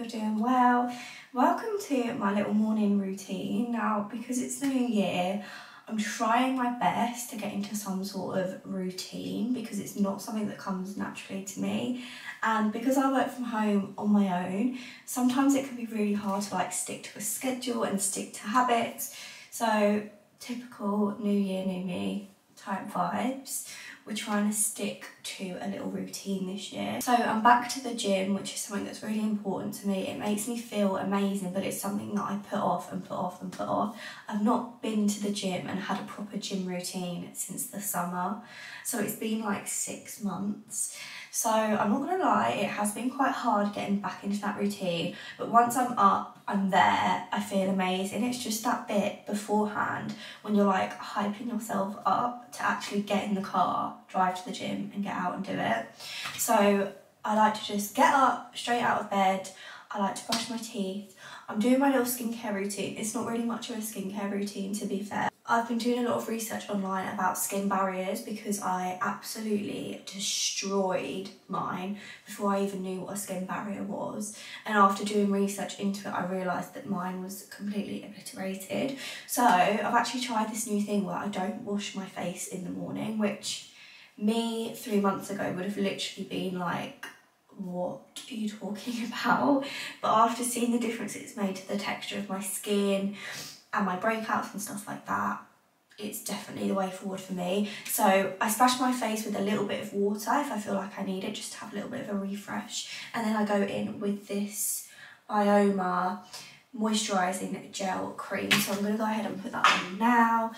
you're doing well. Welcome to my little morning routine. Now, because it's the new year, I'm trying my best to get into some sort of routine because it's not something that comes naturally to me. And because I work from home on my own, sometimes it can be really hard to like stick to a schedule and stick to habits. So typical new year, new me type vibes. We're trying to stick to a little routine this year. So I'm back to the gym, which is something that's really important to me. It makes me feel amazing, but it's something that I put off and put off and put off. I've not been to the gym and had a proper gym routine since the summer. So it's been like 6 months. So I'm not gonna lie, it has been quite hard getting back into that routine, but once I'm up, I'm there, I feel amazing. It's just that bit beforehand when you're like hyping yourself up to actually get in the car, drive to the gym and get out and do it. So I like to just get up, straight out of bed. I like to brush my teeth. I'm doing my little skincare routine. It's not really much of a skincare routine, to be fair. I've been doing a lot of research online about skin barriers because I absolutely destroyed mine before I even knew what a skin barrier was. And after doing research into it, I realised that mine was completely obliterated. So I've actually tried this new thing where I don't wash my face in the morning, which me 3 months ago would have literally been like, what are you talking about? But after seeing the difference it's made to the texture of my skin and my breakouts and stuff like that, it's definitely the way forward for me. So I splash my face with a little bit of water if I feel like I need it, just to have a little bit of a refresh. And then I go in with this Bioma moisturising gel cream. So I'm going to go ahead and put that on now.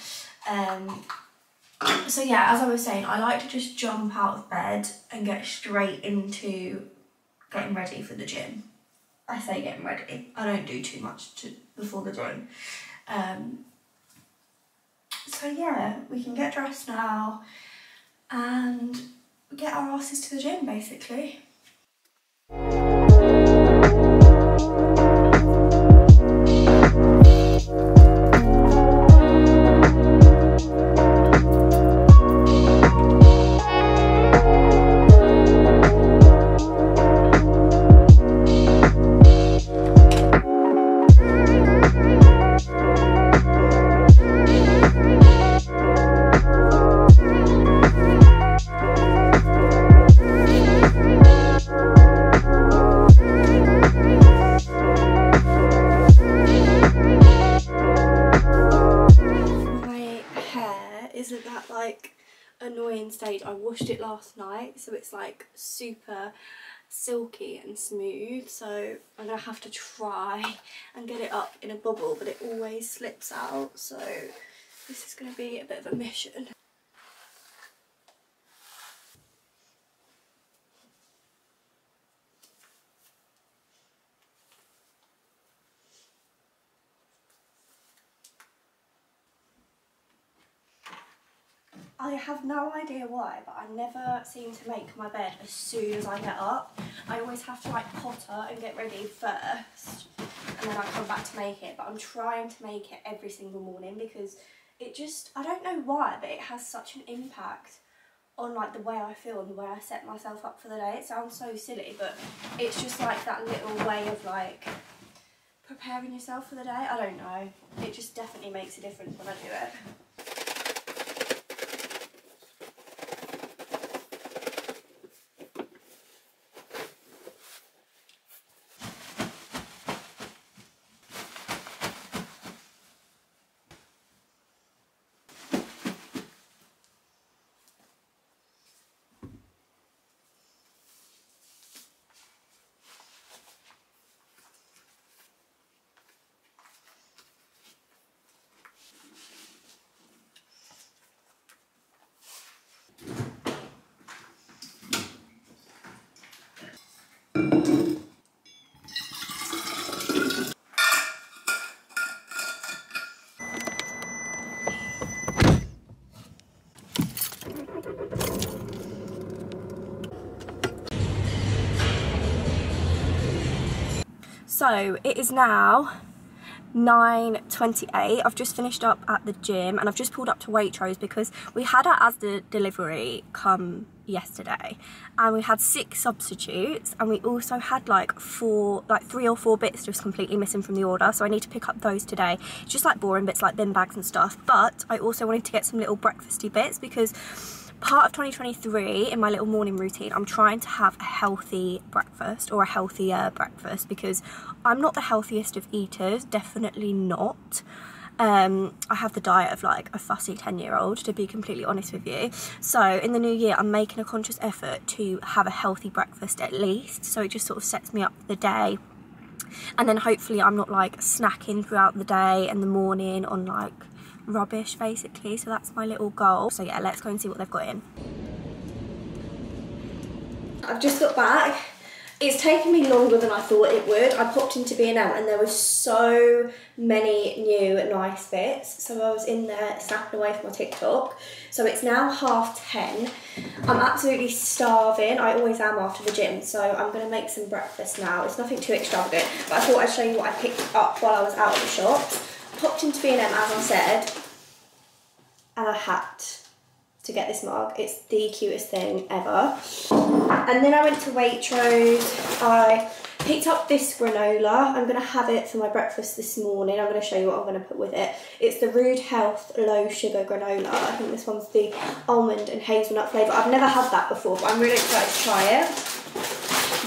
So yeah, as I was saying, I like to just jump out of bed and get straight into getting ready for the gym. I say getting ready. I don't do too much before the gym. So yeah, we can get dressed now and get our asses to the gym, basically. Isn't that like annoying stage? I washed it last night, so it's like super silky and smooth, so I'm gonna have to try and get it up in a bubble, but it always slips out, so this is gonna be a bit of a mission. I have no idea why, but I never seem to make my bed as soon as I get up. I always have to like potter and get ready first, and then I come back to make it. But I'm trying to make it every single morning because it just, I don't know why, but it has such an impact on like the way I feel and the way I set myself up for the day. It sounds so silly, but it's just like that little way of like preparing yourself for the day. I don't know. It just definitely makes a difference when I do it. So it is now 9:28. I've just finished up at the gym and I've just pulled up to Waitrose because we had our Asda delivery come yesterday and we had 6 substitutes, and we also had like 3 or 4 bits just completely missing from the order, so I need to pick up those today. It's just like boring bits like bin bags and stuff, but I also wanted to get some little breakfasty bits because part of 2023 in my little morning routine, I'm trying to have a healthy breakfast, or a healthier breakfast, because I'm not the healthiest of eaters, definitely not. I have the diet of like a fussy 10-year-old, to be completely honest with you. So in the new year, I'm making a conscious effort to have a healthy breakfast at least, so it just sort of sets me up for the day. And then hopefully I'm not like snacking throughout the day and the morning on like rubbish basically. So that's my little goal. So yeah, let's go and see what they've got in. I've just got back. It's taken me longer than I thought it would. I popped into B&M and there were so many new nice bits. So I was in there snapping away from my TikTok. So it's now 10:30. I'm absolutely starving. I always am after the gym. So I'm going to make some breakfast now. It's nothing too extravagant, but I thought I'd show you what I picked up while I was out of the shops. Popped into B&M, as I said, and I had to get this mug. It's the cutest thing ever. And then I went to Waitrose. I picked up this granola. I'm going to have it for my breakfast this morning. I'm going to show you what I'm going to put with it. It's the Rude Health Low Sugar Granola. I think this one's the almond and hazelnut flavour. I've never had that before, but I'm really excited to try it.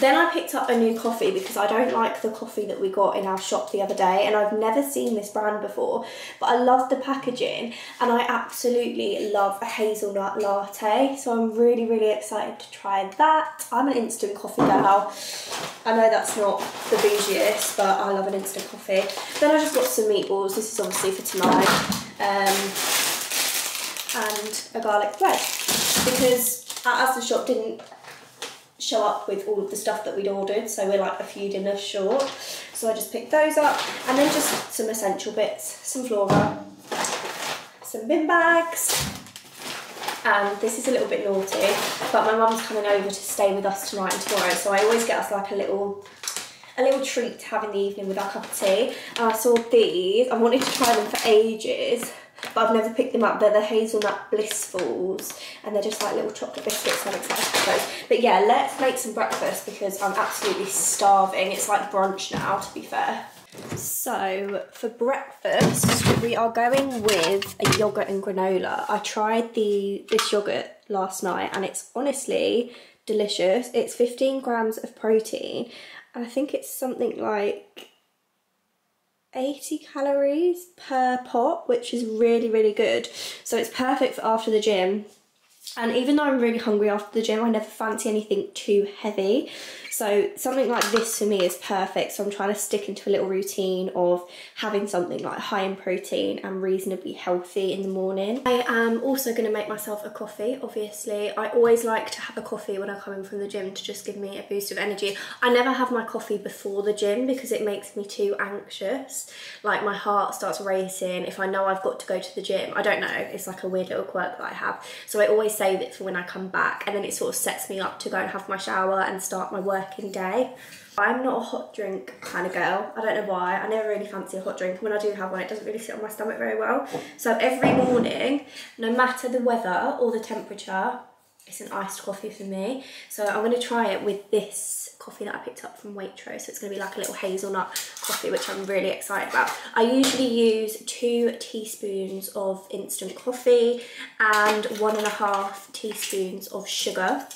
Then I picked up a new coffee because I don't like the coffee that we got in our shop the other day, and I've never seen this brand before, but I love the packaging and I absolutely love a hazelnut latte, so I'm really, really excited to try that. I'm an instant coffee girl. I know that's not the bougiest, but I love an instant coffee. Then I just got some meatballs. This is obviously for tonight. And a garlic bread, because as the shop didn't show up with all of the stuff that we'd ordered, so we're like a few dinners short, so I just picked those up. And then just some essential bits, some flora, some bin bags, and this is a little bit naughty, but my mum's coming over to stay with us tonight and tomorrow, so I always get us like a little treat to have in the evening with our cup of tea. And I saw these. I wanted to try them for ages, but I've never picked them up. They're the hazelnut blissfuls, and they're just like little chocolate biscuits, so I'm excited for those. But yeah, let's make some breakfast because I'm absolutely starving. It's like brunch now, to be fair. So for breakfast, we are going with a yogurt and granola. I tried this yogurt last night and it's honestly delicious. It's 15 grams of protein, and I think it's something like 80 calories per pot, which is really, really good. So it's perfect for after the gym. And even though I'm really hungry after the gym, I never fancy anything too heavy. So something like this for me is perfect. So I'm trying to stick into a little routine of having something like high in protein and reasonably healthy in the morning. I am also going to make myself a coffee, obviously. I always like to have a coffee when I come in from the gym to just give me a boost of energy. I never have my coffee before the gym because it makes me too anxious. Like my heart starts racing if I know I've got to go to the gym. I don't know, it's like a weird little quirk that I have. So I always save it for when I come back, and then it sort of sets me up to go and have my shower and start my working day. I'm not a hot drink kind of girl. I don't know why. I never really fancy a hot drink. When I do have one, it doesn't really sit on my stomach very well. So every morning, no matter the weather or the temperature, it's an iced coffee for me. So I'm going to try it with this coffee that I picked up from Waitrose. So it's going to be like a little hazelnut coffee, which I'm really excited about. I usually use 2 teaspoons of instant coffee and 1.5 teaspoons of sugar.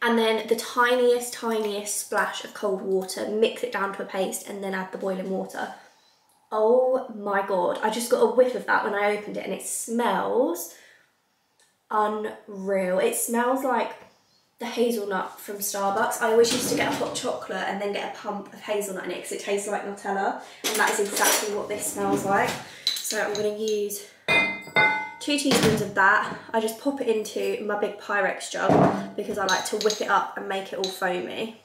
And then the tiniest splash of cold water, mix it down to a paste, and then add the boiling water. Oh my God, I just got a whiff of that when I opened it, and it smells unreal. It smells like the hazelnut from Starbucks. I always used to get a hot chocolate and then get a pump of hazelnut in it because it tastes like Nutella, and that is exactly what this smells like. So I'm going to use 2 teaspoons of that. I just pop it into my big Pyrex jug because I like to whip it up and make it all foamy.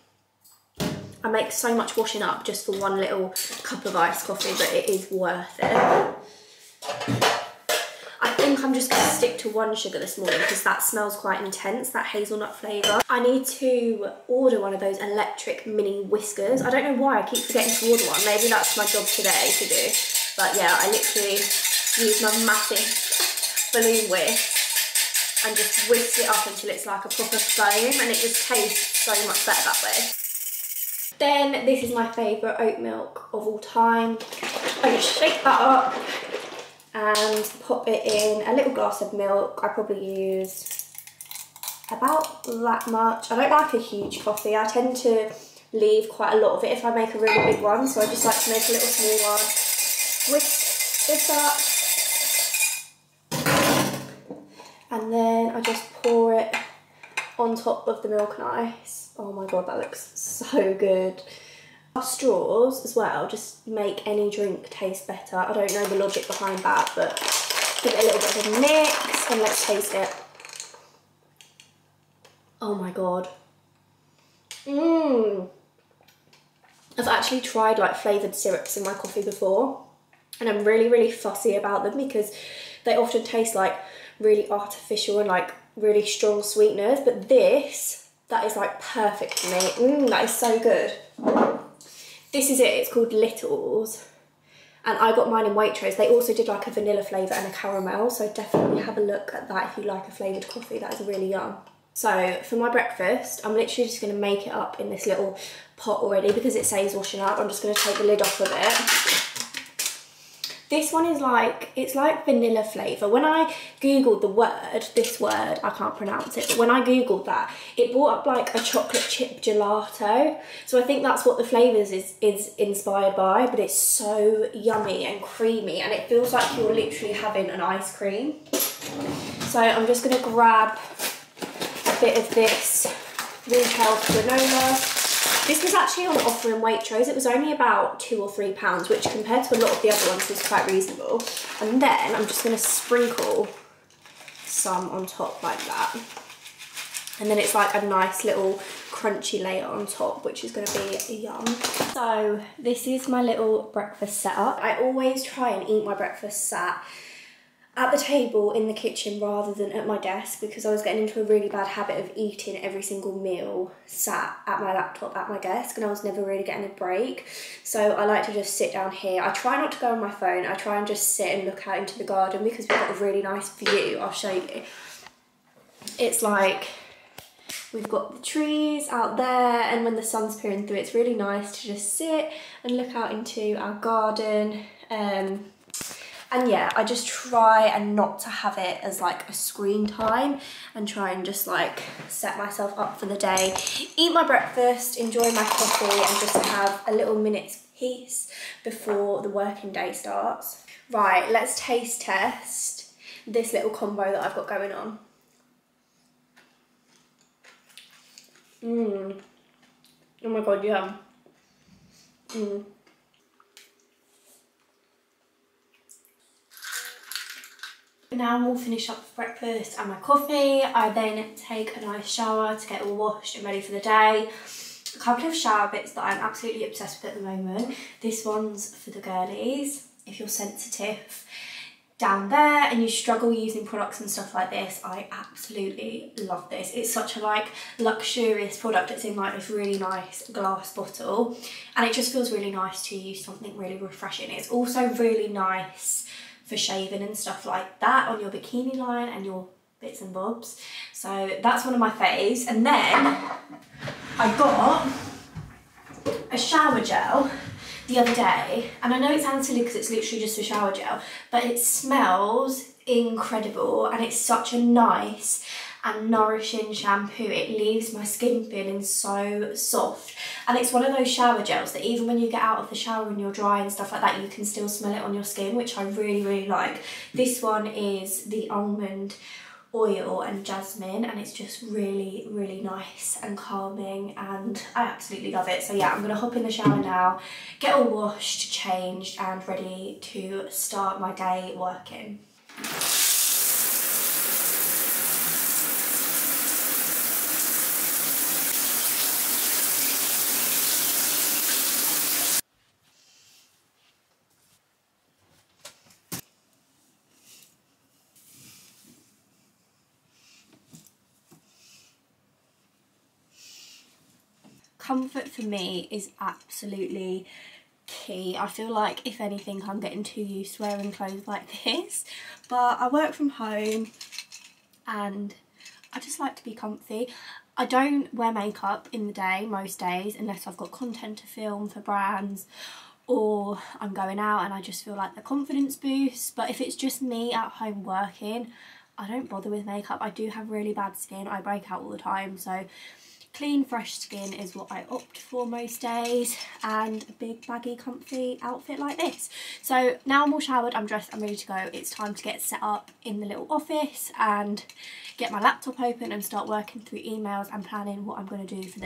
I make so much washing up just for one little cup of iced coffee, but it is worth it. I think think I'm just going to stick to 1 sugar this morning because that smells quite intense, that hazelnut flavour. I need to order one of those electric mini whiskers. I don't know why I keep forgetting to order one. Maybe that's my job today to do. But yeah, I literally use my massive balloon whisk and just whisk it up until it's like a proper foam, and it just tastes so much better that way. Then this is my favourite oat milk of all time. I just shake that up and pop it in a little glass of milk. I probably use about that much. I don't like a huge coffee. I tend to leave quite a lot of it if I make a really big one, so I just like to make a little small one. Whisk this up, and then I just pour it on top of the milk and ice. Oh my god, that looks so good. Straws as well just make any drink taste better. I don't know the logic behind that, but give it a little bit of a mix and let's taste it. Oh my god. I've actually tried like flavoured syrups in my coffee before, and I'm really fussy about them because they often taste like really artificial and like really strong sweeteners, but this, that is like perfect for me. That is so good. This is it, it's called Littles, and I got mine in Waitrose. They also did like a vanilla flavour and a caramel, so definitely have a look at that if you like a flavoured coffee. That is really yum. So for my breakfast, I'm literally just going to make it up in this little pot already because it says washing up. I'm just going to take the lid off of it. This one is like, it's like vanilla flavour. When I googled the word, this word, I can't pronounce it, but when I googled that, it brought up like a chocolate chip gelato. So I think that's what the flavours is inspired by, but it's so yummy and creamy and it feels like you're literally having an ice cream. So I'm just going to grab a bit of this retail granola. This was actually on offer in Waitrose. It was only about £2 or £3, which compared to a lot of the other ones was quite reasonable. And then I'm just going to sprinkle some on top like that. And then it's like a nice little crunchy layer on top, which is going to be yum. So this is my little breakfast setup. I always try and eat my breakfast sat at the table in the kitchen rather than at my desk because I was getting into a really bad habit of eating every single meal sat at my laptop at my desk, and I was never really getting a break. So I like to just sit down here. I try not to go on my phone. I try and just sit and look out into the garden because we've got a really nice view. I'll show you. It's like we've got the trees out there, and when the sun's peering through, it's really nice to just sit and look out into our garden. And yeah, I just try and not to have it as like a screen time and try and just like set myself up for the day, eat my breakfast, enjoy my coffee, and just have a little minute's peace before the working day starts. Right, let's taste test this little combo that I've got going on. Oh my god, yum. Now I'm all finished up with breakfast and my coffee. I then take a nice shower to get all washed and ready for the day. A couple of shower bits that I'm absolutely obsessed with at the moment. This one's for the girlies. If you're sensitive down there and you struggle using products and stuff like this, I absolutely love this. It's such a like luxurious product. It's in like this really nice glass bottle and it just feels really nice to use something really refreshing. It's also really nice for shaving and stuff like that on your bikini line and your bits and bobs. So that's one of my faves. And then I got a shower gel the other day, and I know it sounds silly because it's literally just a shower gel, but it smells incredible and it's such a nice and nourishing shampoo. It leaves my skin feeling so soft, and it's one of those shower gels that even when you get out of the shower and you're dry and stuff like that, you can still smell it on your skin, which I really like. This one is the almond oil and jasmine, and it's just really nice and calming, and I absolutely love it. So yeah, I'm gonna hop in the shower now, get all washed, changed, and ready to start my day working. comfort for me is absolutely key. I feel like if anything I'm getting too used to wearing clothes like this, but I work from home and I just like to be comfy. I don't wear makeup in the day most days unless I've got content to film for brands or I'm going out and I just feel like the confidence boost. But if it's just me at home working, I don't bother with makeup. I do have really bad skin, I break out all the time, so clean, fresh skin is what I opt for most days, and a big, baggy, comfy outfit like this. So now I'm all showered, I'm dressed, I'm ready to go. It's time to get set up in the little office and get my laptop open and start working through emails and planning what I'm going to do for the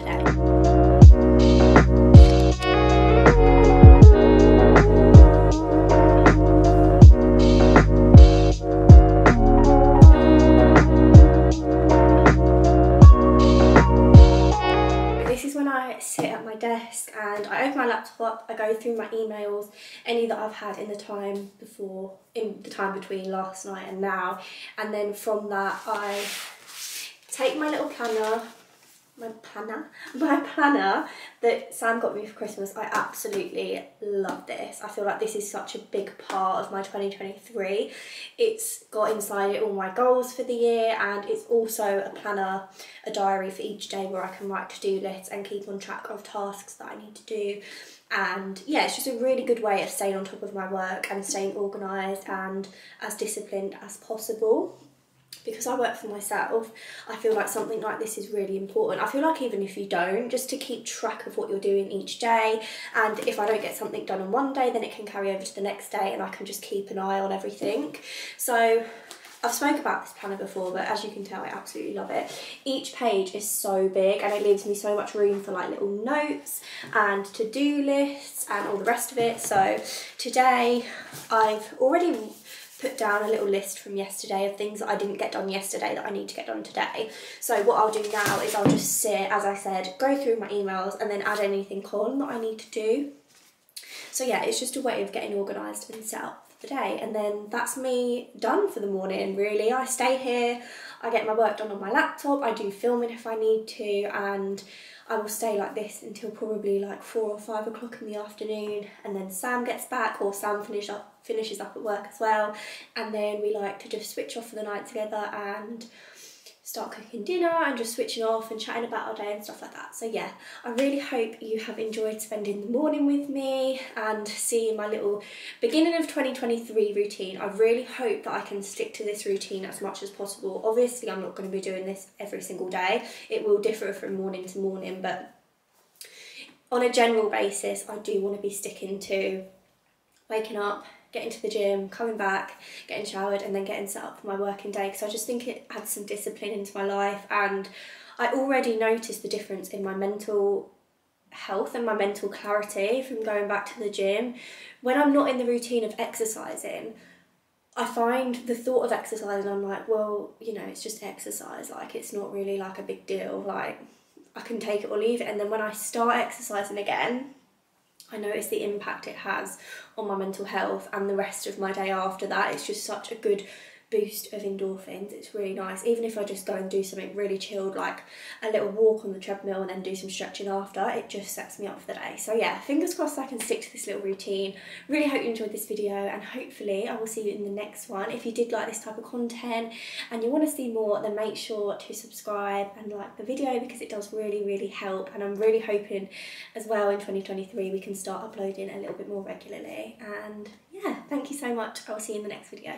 sit at my desk and I open my laptop up, I go through my emails, any that I've had in the time between last night and now, and then from that I take my little planner, my planner that Sam got me for Christmas. I absolutely love this. I feel like this is such a big part of my 2023. It's got inside it all my goals for the year, and it's also a planner, a diary for each day where I can write to-do lists and keep on track of tasks that I need to do. And yeah, it's just a really good way of staying on top of my work and staying organised and as disciplined as possible. Because I work for myself, I feel like something like this is really important. I feel like even if you don't, just to keep track of what you're doing each day, and if I don't get something done on one day, then it can carry over to the next day and I can just keep an eye on everything. So I've spoke about this planner before, but as you can tell, I absolutely love it. Each page is so big and it leaves me so much room for like little notes and to-do lists and all the rest of it. So today I've already put down a little list from yesterday of things that I didn't get done yesterday that I need to get done today. So what I'll do now is I'll just sit, as I said, go through my emails and then add anything on that I need to do. So yeah, it's just a way of getting organised and set up for the day, and then that's me done for the morning really. I stay here, I get my work done on my laptop, I do filming if I need to, and I will stay like this until probably like 4 or 5 o'clock in the afternoon, and then Sam gets back, or Sam finishes up at work as well, and then we like to just switch off for the night together and start cooking dinner and just switching off and chatting about our day and stuff like that. So yeah, I really hope you have enjoyed spending the morning with me and seeing my little beginning of 2023 routine. I really hope that I can stick to this routine as much as possible. Obviously I'm not going to be doing this every single day, it will differ from morning to morning, but on a general basis I do want to be sticking to waking up, getting to the gym, coming back, getting showered, and then getting set up for my working day, because I just think it adds some discipline into my life. And I already noticed the difference in my mental health and my mental clarity from going back to the gym. When I'm not in the routine of exercising, I find the thought of exercising, I'm like, well, you know, it's just exercise, like it's not really like a big deal, like I can take it or leave it. And then when I start exercising again, I notice the impact it has on my mental health, and the rest of my day after that. It's just such a good boost of endorphins. It's really nice. Even if I just go and do something really chilled, like a little walk on the treadmill and then do some stretching after, it just sets me up for the day. So yeah, fingers crossed I can stick to this little routine. Really hope you enjoyed this video, and hopefully I will see you in the next one. If you did like this type of content and you want to see more, then make sure to subscribe and like the video, because it does really help. And I'm really hoping as well in 2023 we can start uploading a little bit more regularly. And yeah, thank you so much. I'll see you in the next video.